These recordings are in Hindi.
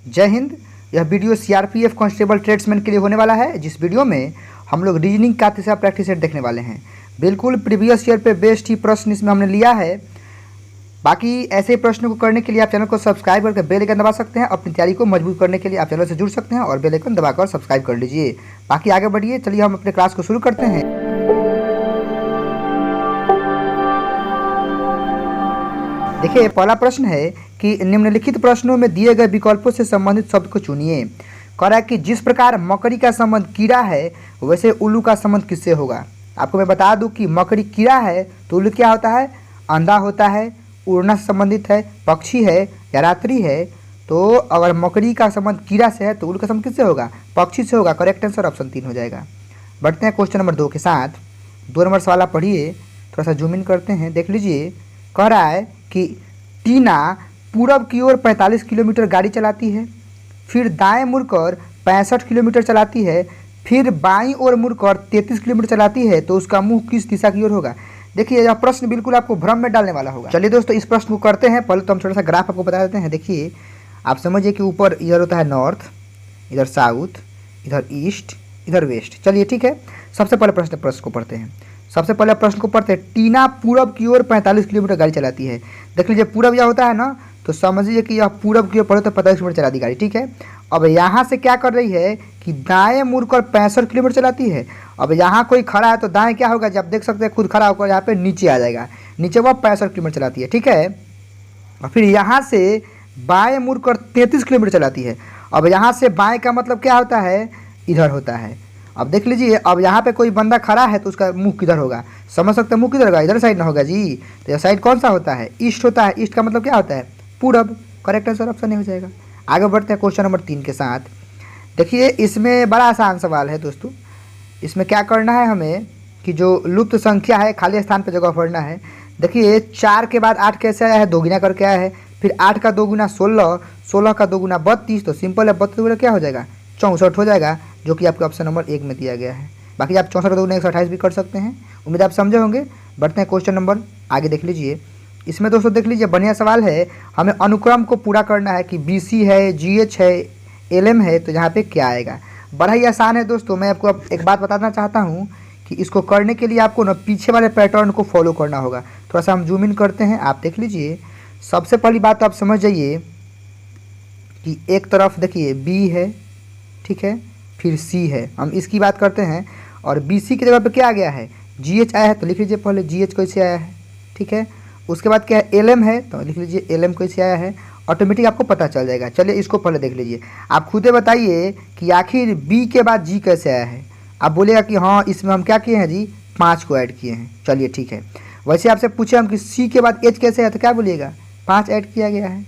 जय हिंद। यह वीडियो सीआरपीएफ कांस्टेबल ट्रेड्समैन के लिए होने वाला है, जिस वीडियो में हम लोग रीजनिंग का तीसरा प्रैक्टिस सेट देखने वाले हैं। बिल्कुल प्रीवियस ईयर पे बेस्ड ही प्रश्न इसमें हमने लिया है। बाकी ऐसे प्रश्नों को करने के लिए आप चैनल को सब्सक्राइब करके बेल आइकन दबा सकते हैं। अपनी तैयारी को मजबूत करने के लिए आप चैनल से जुड़ सकते हैं और बेल आइकन दबाकर सब्सक्राइब कर लीजिए। बाकी आगे बढ़िए, चलिए हम अपने क्लास को शुरू करते हैं। देखिए, पहला प्रश्न है कि निम्नलिखित प्रश्नों में दिए गए विकल्पों से संबंधित शब्द को चुनिए। कह रहा है कि जिस प्रकार मकड़ी का संबंध कीड़ा है, वैसे उल्लू का संबंध किससे होगा। आपको मैं बता दूं कि मकड़ी कीड़ा है तो उल्लू क्या होता है, अंधा होता है, उड़ना से संबंधित है, पक्षी है या रात्रि है। तो अगर मकड़ी का संबंध कीड़ा से है तो उल्लू का संबंध किससे होगा, पक्षी से होगा। करेक्ट आंसर ऑप्शन 3 हो जाएगा। बढ़ते हैं क्वेश्चन नंबर 2 के साथ। 2 नंबर सवाल आप पढ़िए, थोड़ा सा जूम इन करते हैं, देख लीजिए। कह रहा है कि टीना पूरब की ओर 45 किलोमीटर गाड़ी चलाती है, फिर दाएं मुड़कर 65 किलोमीटर चलाती है, फिर बाईं ओर मुड़कर 33 किलोमीटर चलाती है, तो उसका मुंह किस दिशा की ओर होगा। देखिए, यह प्रश्न बिल्कुल आपको भ्रम में डालने वाला होगा। चलिए दोस्तों, इस प्रश्न को करते हैं। पहले तो हम थोड़ा सा ग्राफ आपको बता देते हैं। देखिए, आप समझिए कि ऊपर इधर होता है नॉर्थ, इधर साउथ, इधर ईस्ट, इधर वेस्ट। चलिए ठीक है, सबसे पहले प्रश्न को पढ़ते हैं। सबसे पहले प्रश्न को पढ़ते हैं। टीना पूरब की ओर 45 किलोमीटर गाड़ी चलाती है। देख लीजिए, पूरब यह होता है ना, तो समझिए कि यह पूरब की ओर पढ़े तो 45 किलोमीटर चला दी गाड़ी। ठीक है, अब यहाँ से क्या कर रही है कि दाएं मुड़कर 65 किलोमीटर चलाती है। अब यहाँ कोई खड़ा है तो दाएं क्या होगा, जब देख सकते हैं खुद खड़ा होकर यहाँ पे नीचे आ जाएगा, नीचे वह 65 किलोमीटर चलाती है। ठीक है, और फिर यहाँ से बाएं मुड़कर 33 किलोमीटर चलाती है। अब यहाँ से बाएं का मतलब क्या होता है, इधर होता है। अब देख लीजिए, अब यहाँ पे कोई बंदा खड़ा है तो उसका मुंह किधर होगा, समझ सकते हैं मुंह किधर होगा, इधर साइड ना होगा जी। तो यह साइड कौन सा होता है, ईस्ट होता है। ईस्ट का मतलब क्या होता है, पूरब। करेक्ट आंसर ऑप्शन नहीं हो जाएगा। आगे बढ़ते हैं क्वेश्चन नंबर 3 के साथ। देखिए, इसमें बड़ा आसान सवाल है दोस्तों। इसमें क्या करना है हमें कि जो लुप्त संख्या है खाली स्थान पर जगह पढ़ना है। देखिए, 4 के बाद 8 कैसे आया है, 2 गुना करके आया है। फिर 8 का 2 गुना 16, 16 का 2 गुना 32, तो सिंपल है, 32 गुना क्या हो जाएगा, 64 हो जाएगा, जो कि आपके ऑप्शन नंबर 1 में दिया गया है। बाकी आप 64 2 गुना 128 भी कर सकते हैं। उम्मीद आप समझे होंगे। बढ़ते हैं क्वेश्चन नंबर आगे, देख लीजिए। इसमें दोस्तों देख लीजिए, बढ़िया सवाल है। हमें अनुक्रम को पूरा करना है कि BC है, GH है, LM है, तो यहाँ पे क्या आएगा। बड़ा ही आसान है दोस्तों। मैं आपको अब एक बात बताना चाहता हूँ कि इसको करने के लिए आपको ना पीछे वाले पैटर्न को फॉलो करना होगा। थोड़ा सा हम जूम इन करते हैं, आप देख लीजिए। सबसे पहली बात तो आप समझ जाइए कि एक तरफ देखिए B है, ठीक है, फिर C है। हम इसकी बात करते हैं, और BC की जगह पे क्या आ गया है, GH आया है, तो लिख लीजिए पहले GH कैसे आया है। ठीक है, उसके बाद क्या है, LM है, तो लिख लीजिए LM कैसे आया है। ऑटोमेटिक आपको पता चल जाएगा। चलिए इसको पहले देख लीजिए। आप खुद ही बताइए कि आखिर B के बाद G कैसे आया है। आप बोलेगा कि हाँ, इसमें हम क्या किए हैं जी, 5 को ऐड किए हैं। चलिए ठीक है। वैसे आपसे पूछे हम कि C के बाद H कैसे है, तो क्या बोलिएगा, 5 ऐड किया गया है।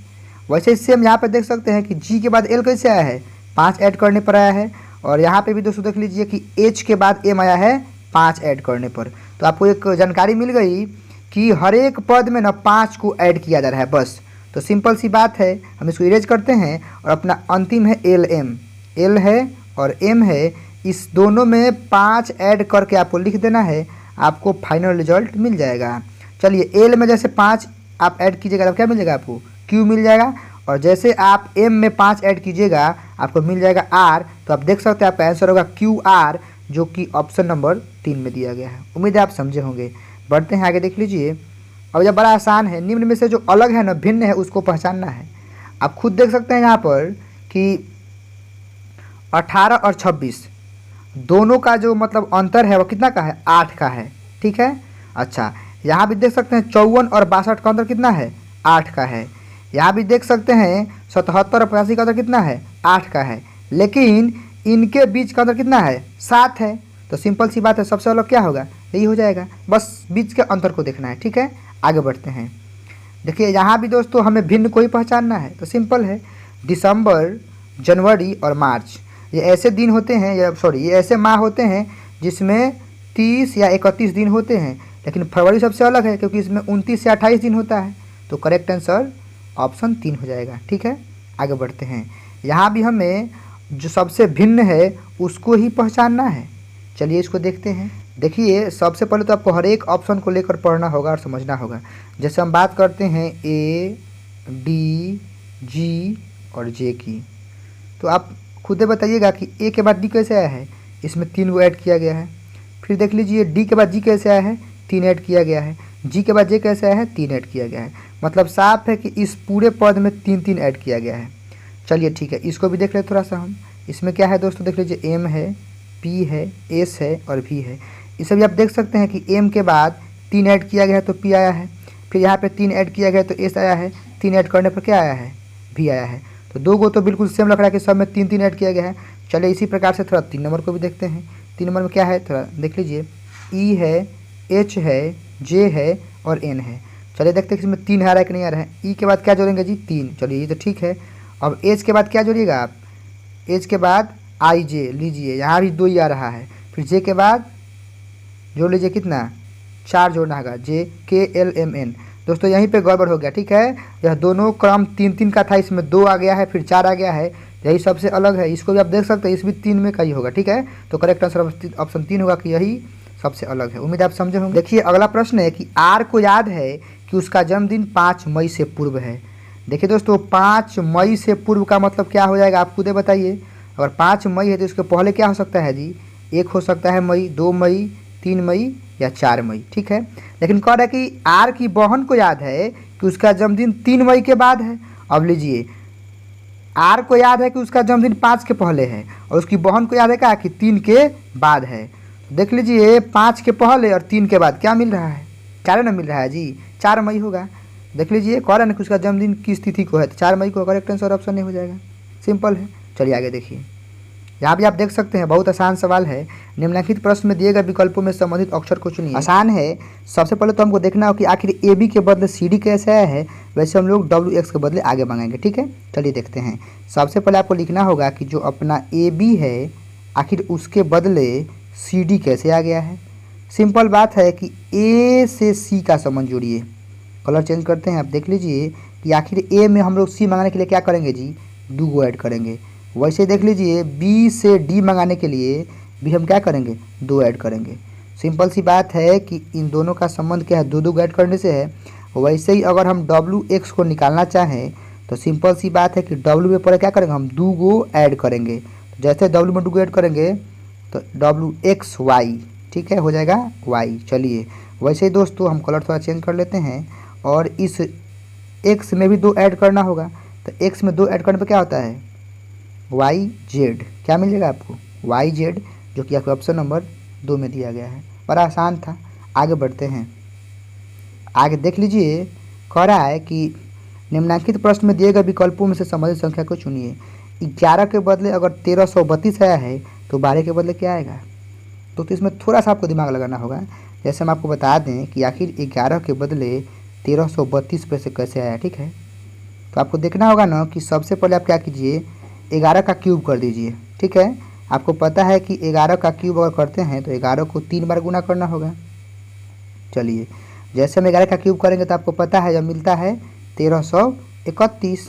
वैसे इससे हम यहाँ पर देख सकते हैं कि G के बाद L कैसे आया है, 5 ऐड करने पर आया है। और यहाँ पे भी दोस्तों देख लीजिए कि H के बाद M आया है 5 ऐड करने पर। तो आपको एक जानकारी मिल गई कि हर एक पद में ना 5 को ऐड किया जा रहा है, बस। तो सिंपल सी बात है, हम इसको इरेज करते हैं और अपना अंतिम है LM, L है और M है, इस दोनों में 5 ऐड करके आपको लिख देना है, आपको फाइनल रिजल्ट मिल जाएगा। चलिए, L में जैसे 5 आप ऐड कीजिएगा तो क्या मिल जाएगा, आपको Q मिल जाएगा। और जैसे आप M में 5 ऐड कीजिएगा आपको मिल जाएगा R। तो आप देख सकते हैं आपका आंसर होगा QR, जो कि ऑप्शन नंबर 3 में दिया गया है। उम्मीद है आप समझे होंगे। बढ़ते हैं आगे, देख लीजिए। अब यह बड़ा आसान है। निम्न में से जो अलग है ना, भिन्न है, उसको पहचानना है। आप खुद देख सकते हैं यहाँ पर कि 18 और 26 दोनों का जो मतलब अंतर है वो कितना का है, 8 का है। ठीक है, अच्छा, यहाँ भी देख सकते हैं 54 और 62 का अंतर कितना है, 8 का है। यहाँ भी देख सकते हैं 77 और 85 का अंतर कितना है, 8 का है। लेकिन इनके बीच का अंतर कितना है, 7 है। तो सिंपल सी बात है, सबसे अलग क्या होगा, यही हो जाएगा। बस बीच के अंतर को देखना है। ठीक है, आगे बढ़ते हैं। देखिए, यहाँ भी दोस्तों हमें भिन्न को ही पहचानना है। तो सिंपल है, दिसंबर, जनवरी और मार्च, ये ऐसे दिन होते हैं, ये ऐसे माह होते हैं जिसमें 30 या 31 दिन होते हैं। लेकिन फरवरी सबसे अलग है, क्योंकि इसमें 29 या 28 दिन होता है। तो करेक्ट आंसर ऑप्शन 3 हो जाएगा। ठीक है, आगे बढ़ते हैं। यहाँ भी हमें जो सबसे भिन्न है उसको ही पहचानना है। चलिए इसको देखते हैं। देखिए, सबसे पहले तो आपको हर एक ऑप्शन को लेकर पढ़ना होगा और समझना होगा। जैसे हम बात करते हैं A, D, G और J की, तो आप खुद बताइएगा कि ए के बाद डी कैसे आया है, इसमें 3 को ऐड किया गया है। फिर देख लीजिए डी के बाद जी कैसे आया है, 3 ऐड किया गया है। जी के बाद जे कैसे आया है, 3 ऐड किया गया है। मतलब साफ है कि इस पूरे पद में 3 ऐड किया गया है। चलिए ठीक है, इसको भी देख लें थोड़ा सा हम। इसमें क्या है दोस्तों, देख लीजिए एम है, पी है, एस है और वी है। इसे भी आप देख सकते हैं कि एम के बाद 3 ऐड किया गया है तो पी आया है, फिर यहाँ पे 3 ऐड किया गया तो एस आया है, 3 ऐड करने पर क्या आया है, वी आया है। तो 2 को तो बिल्कुल सेम लग रहा है कि सब में 3 ऐड किया गया है। चलिए इसी प्रकार से थोड़ा 3 नंबर को भी देखते हैं। 3 नंबर में क्या है, थोड़ा देख लीजिए, ई है, एच है, जे है और एन है। चलिए देखते हैं इसमें 3 आ रहा है कि नहीं आ रहा है। ई के बाद क्या जोड़ेंगे जी, 3। चलिए ये तो ठीक है। अब एच के बाद क्या जोड़िएगा आप, एच के बाद आई जे लीजिए, यहाँ भी 2 ही आ रहा है। फिर जे के बाद जोड़ लीजिए कितना, 4 जोड़ना होगा, जे के एल एम एन। दोस्तों यहीं पे गड़बड़ हो गया, ठीक है। यह दोनों क्रम 3 का था, इसमें 2 आ गया है, फिर 4 आ गया है, यही सबसे अलग है। इसको भी आप देख सकते हैं, इस भी 3 में का ही होगा, ठीक है। तो करेक्ट आंसर ऑप्शन 3 होगा कि यही सबसे अलग है। उम्मीद आप समझे होंगे। देखिए अगला प्रश्न है कि आर को याद है कि उसका जन्मदिन 5 मई से पूर्व है। देखिए दोस्तों 5 मई से पूर्व का मतलब क्या हो जाएगा, आप खुद बताइए। अगर 5 मई है तो इसके पहले क्या हो सकता है जी, 1 हो सकता है मई, 2 मई, 3 मई या 4 मई, ठीक है। लेकिन कह रहा है कि आर की बहन को याद है कि उसका जन्मदिन 3 मई के बाद है। अब लीजिए आर को याद है कि उसका जन्मदिन 5 के पहले है और उसकी बहन को याद है क्या कि 3 के बाद है। देख लीजिए 5 के पहले और 3 के बाद क्या मिल रहा है, 4 ना मिल रहा है जी, 4 मई होगा। देख लीजिए कह रहा है ना कि उसका जन्मदिन किस तिथि को है, तो 4 मई को करेक्ट आंसर ऑप्शन नहीं हो जाएगा, सिंपल है। चलिए आगे देखिए, यहाँ भी आप देख सकते हैं बहुत आसान सवाल है। निम्नलिखित प्रश्न में दिए गए विकल्पों में संबंधित अक्षर को चुनिए। आसान है। सबसे पहले तो हमको देखना हो कि आखिर ए बी के बदले सी डी कैसे आया है, वैसे हम लोग डब्ल्यू एक्स के बदले आगे मांगेंगे, ठीक है। चलिए देखते हैं। सबसे पहले आपको लिखना होगा कि जो अपना ए बी है आखिर उसके बदले सी डी कैसे आ गया है। सिंपल बात है कि ए से सी का संबंध जोड़िए। कलर चेंज करते हैं, आप देख लीजिए कि आखिर ए में हम लोग सी मंगाने के लिए क्या करेंगे जी, 2 को ऐड करेंगे। वैसे देख लीजिए बी से डी मंगाने के लिए भी हम क्या करेंगे, 2 ऐड करेंगे। सिंपल सी बात है कि इन दोनों का संबंध क्या है, 2 ऐड करने से है। वैसे ही अगर हम डब्ल्यू एक्स को निकालना चाहें तो सिंपल सी बात है कि डब्ल्यू में पहले क्या करेंगे, हम 2 को ऐड करेंगे। तो जैसे डब्ल्यू में 2 को ऐड करेंगे तो डब्ल्यू एक्स वाई, ठीक है, हो जाएगा वाई। चलिए वैसे ही दोस्तों हम कलर थोड़ा चेंज कर लेते हैं और इस एक्स में भी 2 ऐड करना होगा। तो एक्स में 2 ऐड करने पर क्या होता है, वाई जेड, क्या मिल जाएगा आपको, वाई जेड, जो कि आपको ऑप्शन नंबर 2 में दिया गया है। बड़ा आसान था। आगे बढ़ते हैं। आगे देख लीजिए कह रहा है कि निम्नलिखित प्रश्न में दिए गए विकल्पों में से संबंधित संख्या को चुनिए। 11 के बदले अगर 1332 आया है तो 12 के बदले क्या आएगा। तो इसमें थोड़ा सा आपको दिमाग लगाना होगा। जैसे हम आपको बता दें कि आखिर 11 के बदले 1332 पे से कैसे आया, ठीक है। तो आपको देखना होगा ना कि सबसे पहले आप क्या कीजिए, 11 का क्यूब कर दीजिए, ठीक है। आपको पता है कि 11 का क्यूब अगर करते हैं तो 11 को 3 बार गुना करना होगा। चलिए जैसे हम 11 का क्यूब करेंगे तो आपको पता है जब मिलता है 1331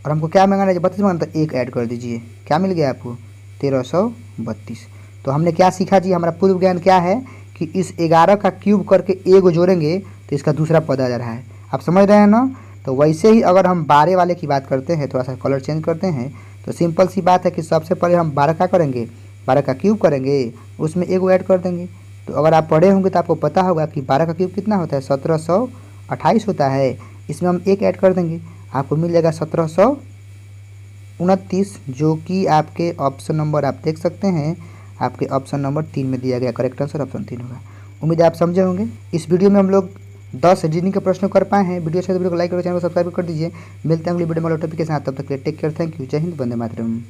और हमको क्या मंगाना है, 32 मंगाना, तो 1 ऐड कर दीजिए, क्या मिल गया आपको, 1332। तो हमने क्या सीखा जी, हमारा पूर्व ज्ञान क्या है कि इस 11 का क्यूब करके ए को जोड़ेंगे तो इसका दूसरा पद आ जा रहा है। आप समझ रहे हैं ना। तो वैसे ही अगर हम 12 वाले की बात करते हैं, थोड़ा सा कलर चेंज करते हैं, तो सिंपल सी बात है कि सबसे पहले हम 12 का करेंगे, 12 का क्यूब करेंगे, उसमें 1 ऐड कर देंगे। तो अगर आप पढ़े होंगे तो आपको पता होगा कि 12 का क्यूब कितना होता है, 1728 होता है। इसमें हम 1 ऐड कर देंगे, आपको मिल जाएगा 1729, जो कि आपके ऑप्शन नंबर आप देख सकते हैं, आपके ऑप्शन नंबर 3 में दिया गया। करेक्ट आंसर ऑप्शन 3 होगा। उम्मीद है आप समझे होंगे। इस वीडियो में हम लोग 10 रीजनिंग के प्रश्न कर पाए हैं। वीडियो अच्छा तो वीडियो को लाइक करो, चैनल को सब्सक्राइब कर दीजिए। मिलते हैं अगली वीडियो में टॉपिक के साथ, तब तक के लिए टेक केयर, थैंक यू, जय हिंद, वंदे मातरम।